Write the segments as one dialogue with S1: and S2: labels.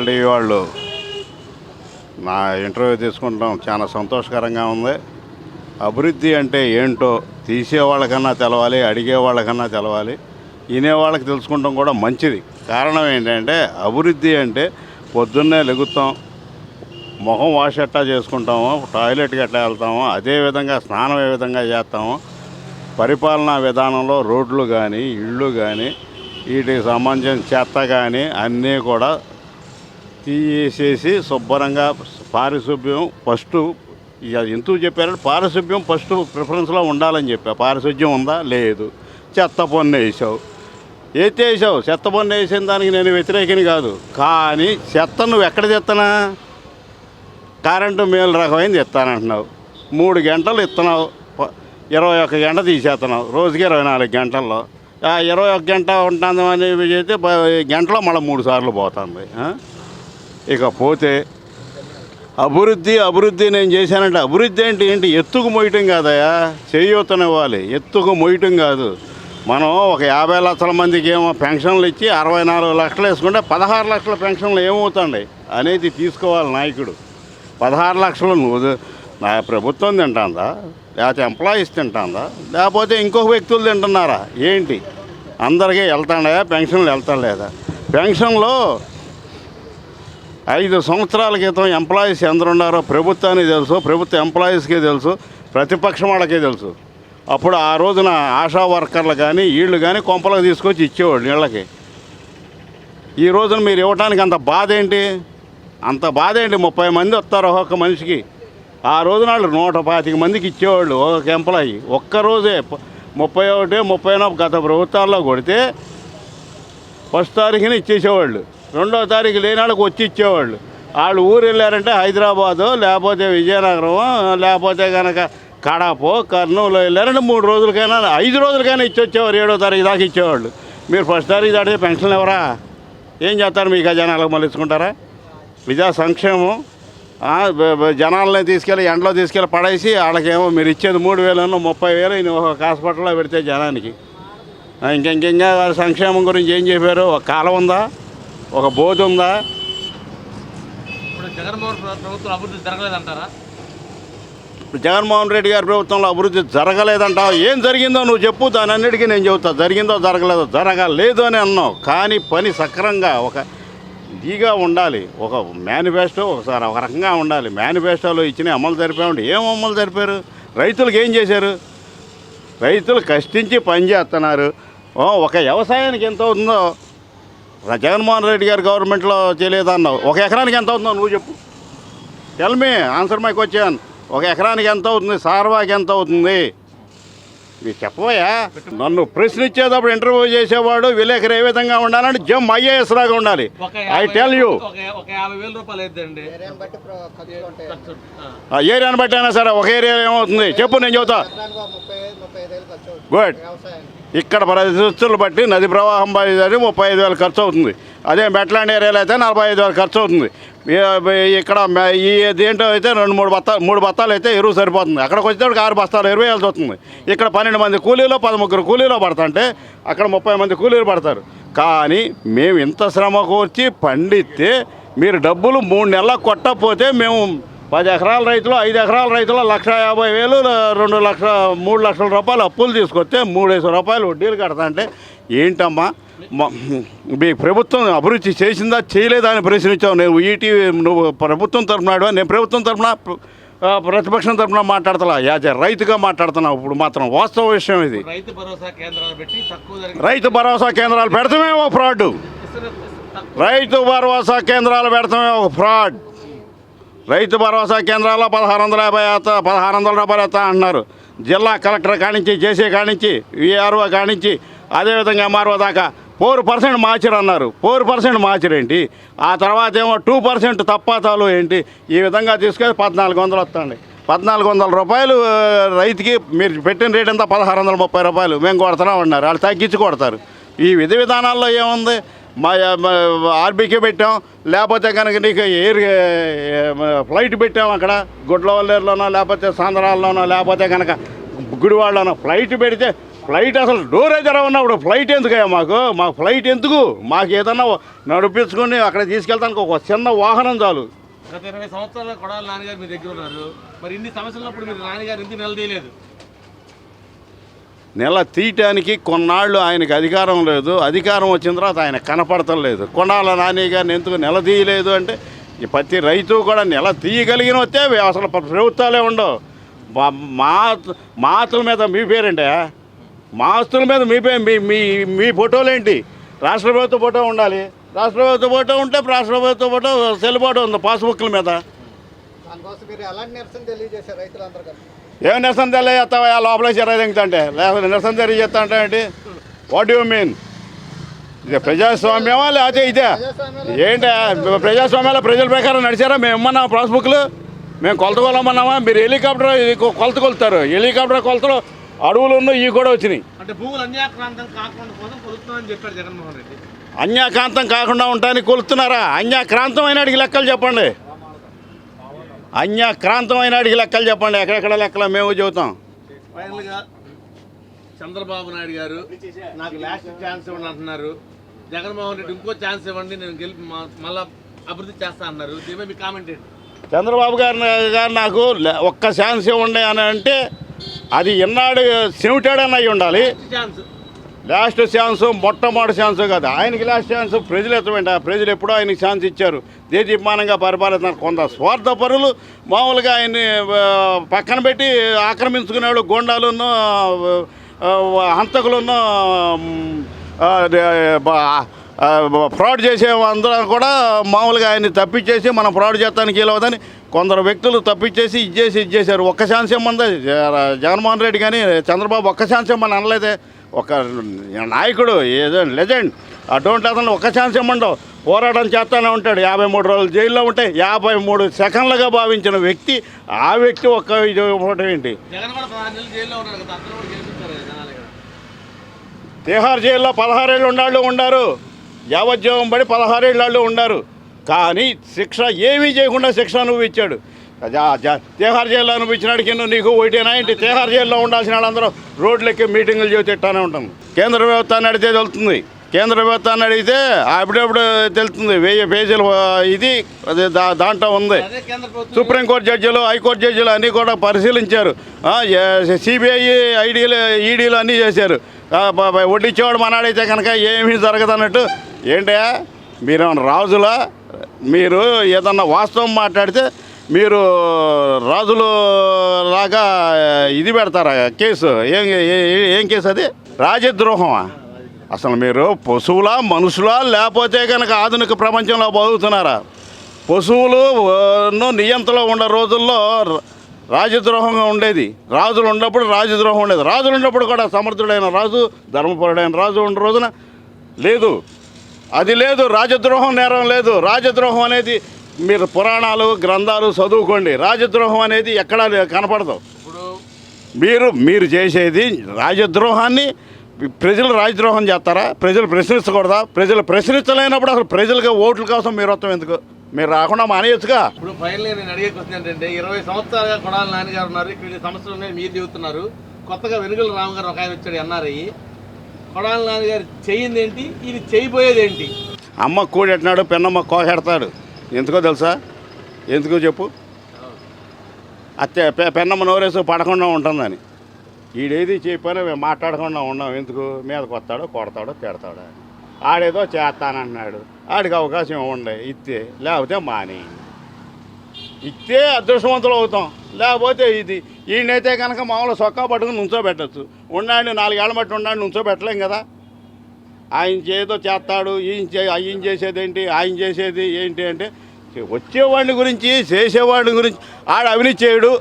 S1: National TV వాళ్ళు నా interview తీసుకుంటాం చాలా సంతోషకరంగా ఉంది. అభివృద్ధి అంటే ఏంటో తీసేవాళ్ళకన్నా తెలవాలి, అడిగేవాళ్ళకన్నా తెలవాలి, వినేవాళ్ళకి తెలుసుకుంటాం కూడా మంచిది. కారణం ఏంటంటే అభివృద్ధి అంటే పొద్దున్నే లెగుతాం, మొహం వాష్ ఎట్టా చేసుకుంటామో, టాయిలెట్కి ఎట్లా వెళ్తామో, అదేవిధంగా స్నానం ఏ విధంగా చేస్తామో, పరిపాలనా విధానంలో రోడ్లు కానీ ఇళ్ళు కానీ వీటికి సంబంధించిన చెత్త కానీ అన్నీ కూడా తీసేసి శుభ్రంగా పారిశుభ్యం ఫస్ట్. ఎందుకు చెప్పారంటే పారిశుభ్యం ఫస్ట్ ప్రిఫరెన్స్లో ఉండాలని చెప్పా. పారిశుధ్యం ఉందా? లేదు. చెత్త పన్ను వేసావు, వేసావు. చెత్త పన్ను వేసిన దానికి నేను వ్యతిరేకని కాదు, కానీ చెత్త నువ్వు ఎక్కడ తెస్తానా? కరెంటు మేలు రకమైంది ఇస్తానంటున్నావు, 3 గంటలు ఇస్తున్నావు, 21 గంట తీసేస్తున్నావు, రోజుకి 24 గంటల్లో. 21 గంట ఉంటుందని చేస్తే గంటలో మళ్ళీ 3 సార్లు పోతుంది. ఇకపోతే అభివృద్ధి నేను చేశానంటే అభివృద్ధి ఏంటి ఎత్తుకు మొయ్యటం కాదయా, చేయూతనివ్వాలి, ఎత్తుకు మొయ్యటం కాదు. మనం ఒక 50 లక్షల మందికి ఏమో పెన్షన్లు ఇచ్చి 64 లక్షలు వేసుకుంటే 16 లక్షల పెన్షన్లు ఏమవుతుంది అనేది తీసుకోవాలి నాయకుడు. 16 లక్షలు నువ్వు నా ప్రభుత్వం తింటుందా, లేకపోతే ఎంప్లాయీస్ తింటుందా, లేకపోతే ఇంకొక వ్యక్తులు తింటున్నారా ఏంటి? అందరికీ వెళ్తాడా పెన్షన్లు? వెళ్తలేదా? పెన్షన్లో 5 సంవత్సరాల క్రితం ఎంప్లాయీస్ ఎందరు ఉన్నారో ప్రభుత్వానికి తెలుసు, ప్రభుత్వ ఎంప్లాయీస్కే తెలుసు, ప్రతిపక్షం వాళ్ళకే తెలుసు. అప్పుడు ఆ రోజున ఆశా వర్కర్లు కానీ వీళ్ళు కానీ కొంపలకు తీసుకొచ్చి ఇచ్చేవాళ్ళు నీళ్ళకి. ఈ రోజున మీరు ఇవ్వటానికి అంత బాధ ఏంటి? 30 మంది వస్తారు ఒక్కొక్క మనిషికి. ఆ రోజున వాళ్ళు 125 మందికి ఇచ్చేవాళ్ళు ఒక ఎంప్లాయీ. ఒక్కరోజే 31, 30 గత ప్రభుత్వాల్లో కొడితే 1వ తారీఖున ఇచ్చేసేవాళ్ళు, 2వ తారీఖు లేని వాళ్ళకి వచ్చి ఇచ్చేవాళ్ళు. వాళ్ళు ఊరు వెళ్ళారంటే హైదరాబాదో లేకపోతే విజయనగరమో లేకపోతే కనుక కడపో కర్నూలు వెళ్ళారంటే 3 రోజులకైనా 5 రోజులకైనా ఇచ్చొచ్చేవారు. 7వ తారీఖు దాకా ఇచ్చేవాళ్ళు. మీరు 1వ తారీఖు దాటితే పెన్షన్లు ఎవరా? ఏం చేస్తారు? మీ ఖజానాలకు మళ్ళీ ఇచ్చుకుంటారా? విద్యా సంక్షేమం జనాలని తీసుకెళ్ళి ఎండలో తీసుకెళ్ళి పడేసి వాళ్ళకేమో మీరు ఇచ్చేది 3,000 30,000 ఒక హాస్పిటల్లో పెడితే జనానికి ఇంకా సంక్షేమం గురించి ఏం చెప్పారు? ఒక కాలం ఉందా? ఒక బోధ ఉందా? జగన్మోహన్ రెడ్డి గారి ప్రభుత్వంలో అభివృద్ధి జరగలేదంటావు. ఏం జరిగిందో నువ్వు చెప్పు, దాని అన్నిటికీ నేను చెబుతా. జరిగిందో జరగలేదో? జరగలేదు అని అన్నావు, కానీ పని సక్రంగా ఒక ఇదిగా ఉండాలి. ఒక మేనిఫెస్టో ఒకసారి ఒక రకంగా ఉండాలి. మేనిఫెస్టోలో ఇచ్చిన అమలు జరిపామంటే ఏం అమలు జరిపారు? రైతులకు ఏం చేశారు? రైతులు కష్టించి పని చేస్తున్నారు. ఒక వ్యవసాయానికి ఎంత అవుతుందో జగన్మోహన్ రెడ్డి గారి గవర్నమెంట్లో తెలియదన్నావు. ఒక ఎకరానికి ఎంత అవుతుందో నువ్వు చెప్పు. Tell me, answer my question. ఒక ఎకరానికి ఎంత అవుతుంది? సార్వాకి ఎంత అవుతుంది? మీరు చెప్పబోయా? నన్ను ప్రశ్నించేటప్పుడు ఇంటర్వ్యూ చేసేవాడు విలేకరు ఏ విధంగా ఉండాలంటే జమ్ ఐఏఎస్ లాగా ఉండాలి. ఐ టెల్ యూ, ఏరియాని బట్టి అయినా సరే ఒక ఏరియా ఏమవుతుంది చెప్పు, నేను చెబుతా. గుడ్. ఇక్కడ పరిస్థితులు బట్టి నది ప్రవాహం బట్టి 35,000 ఖర్చు అవుతుంది. అదే మెట్లాండ్ ఏరియాలో అయితే 45,000 ఖర్చు అవుతుంది. ఇక్కడ ఈ దేంట్లో అయితే 3 బత్తాలు అయితే ఎరువు సరిపోతుంది. అక్కడికి వచ్చేటప్పుడు 6 బస్తాలు ఎరువు వేయాల్సి వస్తుంది. ఇక్కడ 12 మంది కూలీలో 13 కూలీలో పడతాంటే అక్కడ 30 మంది కూలీలు పడతారు. కానీ మేము ఇంత శ్రమ కూర్చి పండితే మీరు డబ్బులు 3 నెలలకు కొట్టకపోతే మేము 10 ఎకరాల రైతులు 5 ఎకరాల రైతులు 1,50,000 3 లక్షల రూపాయలు అప్పులు తీసుకొస్తే 3,000 రూపాయలు వడ్డీలు కడతా అంటే ఏంటమ్మా? మీ ప్రభుత్వం అభివృద్ధి చేసిందా చేయలేదా అని ప్రశ్నించావు. నేను ఈటీవీ నువ్వు ప్రభుత్వం తరఫున, నేను ప్రభుత్వం తరఫున ప్రతిపక్షం తరఫున మాట్లాడుతున్నా, యాజ్ రైతుగా మాట్లాడుతున్నావు. ఇప్పుడు మాత్రం వాస్తవ విషయం ఇది. రైతు భరోసా కేంద్రాలు పెడతామే ఒక ఫ్రాడ్. రైతు భరోసా కేంద్రాలు పెడతామే ఒక ఫ్రాడ్. రైతు భరోసా కేంద్రాల్లో 1,650 రూపాయలు ఎత్తా అంటున్నారు. జిల్లా కలెక్టర్ కానించి, జేసీ కానించి, విఆర్ఓ కానించి, అదేవిధంగా ఎంఆర్ఓ దాకా 4% మార్చరు అన్నారు. 4% మార్చరేంటి? ఆ తర్వాత ఏమో 2% తప్పాతాలు ఏంటి? ఈ విధంగా తీసుకొని 1,400 వస్తుంది. 1,400 రూపాయలు రైతుకి మీరు పెట్టిన రేట్ అంతా 1,630 రూపాయలు మేము కొడతాం అన్నారు. వాళ్ళు తగ్గించి కొడతారు. ఈ విధి విధానాల్లో ఏముంది? మా ఆర్బీకే పెట్టాం, లేకపోతే కనుక నీకు ఎయిర్ ఫ్లైట్ పెట్టాం. అక్కడ గుడ్లవల్లేరులోనో లేకపోతే సాంద్రాల్లోనో లేకపోతే కనుక గుడివాడలోనో ఫ్లైట్ పెడితే ఫ్లైట్ అసలు డోరే తెరవన్నప్పుడు ఫ్లైట్ ఎందుకయ్యా మాకు ఫ్లైట్ ఎందుకు? మాకు ఏదన్నా నడిపించుకొని అక్కడ తీసుకెళ్తానికి ఒక చిన్న వాహనం చాలు.
S2: గత 20 సంవత్సరాల కొడాలి నాన్నగారు మీ దగ్గర ఉన్నారు. మరి ఇన్ని సమస్యలున్నప్పుడు మీరు నాన్నగారు ఎందుకు నిలదీయలేదు?
S1: నెల తీయటానికి కొన్నాళ్ళు ఆయనకి అధికారం లేదు. అధికారం వచ్చిన తర్వాత ఆయన కనపడటం లేదు. కొడాలి నాని గారిని ఎందుకు నిలదీయలేదు అంటే ప్రతి రైతు కూడా నెల తీయగలిగిన వస్తే అసలు ప్రభుత్వాలే ఉండవు. మాతుల మీద మీ పేరేంటే? మా ఆస్తుల మీద మీ ఫోటోలేంటి? రాష్ట్ర ప్రభుత్వ ఫోటో ఉండాలి. రాష్ట్ర ప్రభుత్వ ఫోటో ఉంటే రాష్ట్ర ప్రభుత్వ ఫోటో చెల్లుబాటు ఉంది పాస్బుక్ల మీద. ఏమి నిరసన తెలియజేస్తావా? లోపల చెరదంటే లేకపోతే నిరసన తెలియజేస్తా అంటే ఏంటి? What you mean? ఇదే ప్రజాస్వామ్యమా లేకపోతే ఇదే ఏంటి? ప్రజాస్వామ్యాల ప్రజల ప్రకారం నడిచారా? మేము ఇమ్మన్నా పాస్బుక్లు? మేము కొలతకొలమన్నామా? మీరు హెలికాప్టర్ కొలత కొలుతారు. హెలికాప్టర్ కొలతలు అడవులు ఇవి కూడా వచ్చినాయి.
S2: అంటే భూములు అన్యాక్రాంతం కాకుండా కోసం కొలుస్తున్నామని చెప్పారు జగన్మోహన్ రెడ్డి.
S1: అన్యాక్రాంతం కాకుండా ఉండటానికి కొలుస్తున్నారా? అన్యాక్రాంతం అయినాడికి లెక్కలు చెప్పండి. అన్యాక్రాంతం అయినాడికి లెక్కలు చెప్పండి. ఎక్కడెక్కడ లెక్కలు మేము చెబుతాం.
S2: ఫైనల్గా చంద్రబాబు నాయుడు గారు నాకు లాస్ట్ ఛాన్స్ ఇవ్వండి అంటున్నారు. జగన్మోహన్ రెడ్డి ఇంకో ఛాన్స్ ఇవ్వండి, నేను గెలిపి మళ్ళీ అభివృద్ధి చేస్తా అన్నారు. దీని మీ కామెంట్ ఏంటి?
S1: చంద్రబాబు గారు నాకు ఒక్క ఛాన్స్ ఇవ్వండి అని అంటే అది ఎన్నాడు చెవిటాడని అయి ఉండాలి. లాస్ట్ ఛాన్స్ మొట్టమొదటి ఛాన్స్ కాదు. ఆయనకి లాస్ట్ ఛాన్స్ ప్రజలు ఎత్తమంట. ప్రజలు ఎప్పుడో ఆయనకి ఛాన్స్ ఇచ్చారు. దేశీయమానంగా పరిపాలిస్తున్నారు. కొంత స్వార్థ పరులు మామూలుగా ఆయన్ని పక్కన పెట్టి ఆక్రమించుకునేవాళ్ళు గోండాలున్నో హంతకులున్నో ఫ్రాడ్ చేసే అందరం కూడా మామూలుగా ఆయన్ని తప్పించేసి మనం ఫ్రాడ్ చేస్తానికి వీలవదని కొందరు వ్యక్తులు తప్పించేసి ఇచ్చేసారు. ఒక్క ఛాన్స్ ఇమ్మంది జగన్మోహన్ రెడ్డి కానీ చంద్రబాబు ఒక్క ఛాన్స్ ఇమ్మని అనలేదే. ఒక నాయకుడు ఏదో లెజెండ్ అటువంటి అతను ఒక్క ఛాన్స్ ఇమ్మండవు పోరాటం చేస్తూనే ఉంటాడు. 53 రోజులు జైల్లో ఉంటే 53 సెకండ్లుగా భావించిన వ్యక్తి ఆ వ్యక్తి ఒక్క ఇది ఇవ్వటం ఏంటి? తిహార్ జైల్లో 16 ఏళ్ళు ఉన్నాళ్ళు ఉన్నారు. యావజ్జీవం పడి 16 ఏళ్ళు ఉన్నారు. కానీ శిక్ష ఏమీ చేయకుండా శిక్ష అనుభవించాడు. తిహార్ జైల్లో అనిపించినాడికి నీకు ఒకటేనా ఏంటి? తిహార్ జైల్లో ఉండాల్సిన వాళ్ళందరూ రోడ్లెక్కి మీటింగులు చేసి తిట్టానే ఉంటాం. కేంద్ర ప్రభుత్వాన్ని అడిగితే తెలుస్తుంది. కేంద్ర ప్రభుత్వాన్ని అడిగితే అప్పుడప్పుడు తెలుస్తుంది. 1000 పేజీలు ఇది దాంట్లో ఉంది. సుప్రీంకోర్టు జడ్జిలు హైకోర్టు జడ్జిలు అన్నీ కూడా పరిశీలించారు. సిబిఐ ఈడీలు అన్నీ చేశారు. వడ్డిచ్చేవాడు మనాడైతే కనుక ఏమీ జరగదన్నట్టు. ఏంటా మీరేమన్నా రాజులా? మీరు ఏదన్నా వాస్తవం మాట్లాడితే మీరు రాజులు లాగా ఇది పెడతారా కేసు? ఏం కేసు అది? రాజద్రోహమా? అసలు మీరు పశువులా మనుషులా? లేకపోతే కనుక ఆధునిక ప్రపంచంలో బతుకుతున్నారా? పశువులు నియంత్రణలో ఉన్న రోజుల్లో రాజద్రోహంగా ఉండేది. రాజులు ఉన్నప్పుడు రాజద్రోహం ఉండేది. రాజులు ఉన్నప్పుడు కూడా సమర్థుడైన రాజు ధర్మపరుడైన రాజు ఉన్న రోజున లేదు. అది లేదు. రాజద్రోహం నేరం లేదు. రాజద్రోహం అనేది మీరు పురాణాలు గ్రంథాలు చదువుకోండి. రాజద్రోహం అనేది ఎక్కడా కనపడదు. మీరు చేసేది రాజద్రోహాన్ని. ప్రజలు రాజద్రోహం చేస్తారా? ప్రజలు ప్రశ్నించకూడదా? ప్రజలు ప్రశ్నించలేనప్పుడు అసలు ప్రజలుగా ఓట్ల కోసం మీరు వస్తాం ఎందుకు? మీరు రాకుండా మానేయచ్చుగా.
S2: ఇప్పుడు ఫైనల్ నేను అడిగే క్వశ్చన్ ఏంటంటే 20 సంవత్సరాలుగా కొడాలి నాన్నగారు ఉన్నారు. ఇక్కడ సమస్యలు ఉన్నాయి మీరు చెబుతున్నారు. కొత్తగా వెనుగల రాము గారు ఒక ఆయన వచ్చాడు ఎన్ఆర్ఐ. కొడాలి నాన్నగారు చెయ్యింది ఏంటి? ఇది చేయబోయేది ఏంటి?
S1: అమ్మ కూడెట్టినాడు, పెన్నమ్మ కోహెడతాడు. ఎందుకో తెలుసా? ఎందుకో చెప్పు. అత్తే పెన్నమ్మ నోరేసు పడకుండా ఉంటుందని. ఈడేది చెప్పని మేము మాట్లాడకుండా ఉన్నాం. ఎందుకు? మీదకి వస్తాడో కొడతాడో తిడతాడో. ఆడేదో చేస్తానంటున్నాడు. ఆడికి అవకాశం ఇవ్వండి. ఇస్తే లేకపోతే మాని. ఇస్తే అదృష్టవంతులు అవుతాం. లేకపోతే ఇది ఈయనైతే కనుక మామూలు సొక్కా పట్టుకుని నుంచోబెట్టచ్చు. ఉన్నాడు 4 ఏళ్ళ బట్టి ఉన్నాడు నుంచోబెట్టలేం కదా. ఆయన ఏదో చేస్తాడు. ఆయన చేసేది ఏంటి? ఆయన చేసేది ఏంటి అంటే వచ్చేవాడిని గురించి చేసేవాడిని గురించి ఆడ అవినీతి చేయడు.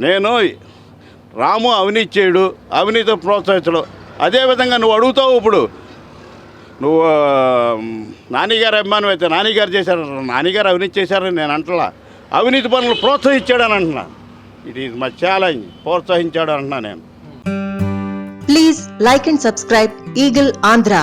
S1: నేను రాము అవినీతి చేయడు, అవినీతి ప్రోత్సహించడు. అదేవిధంగా నువ్వు అడుగుతావు. ఇప్పుడు నువ్వు నానిగారు అభిమానం అయితే నానిగారు చేశారు, నానిగారు అవినీతి చేశారని నేను అంటలా. అవినీతి పనులు ప్రోత్సహించాడని అంటున్నా. It is my challenge. ప్రోత్సహించాడు అంటున్నా నేను.
S3: Please like and subscribe eagle Andhra.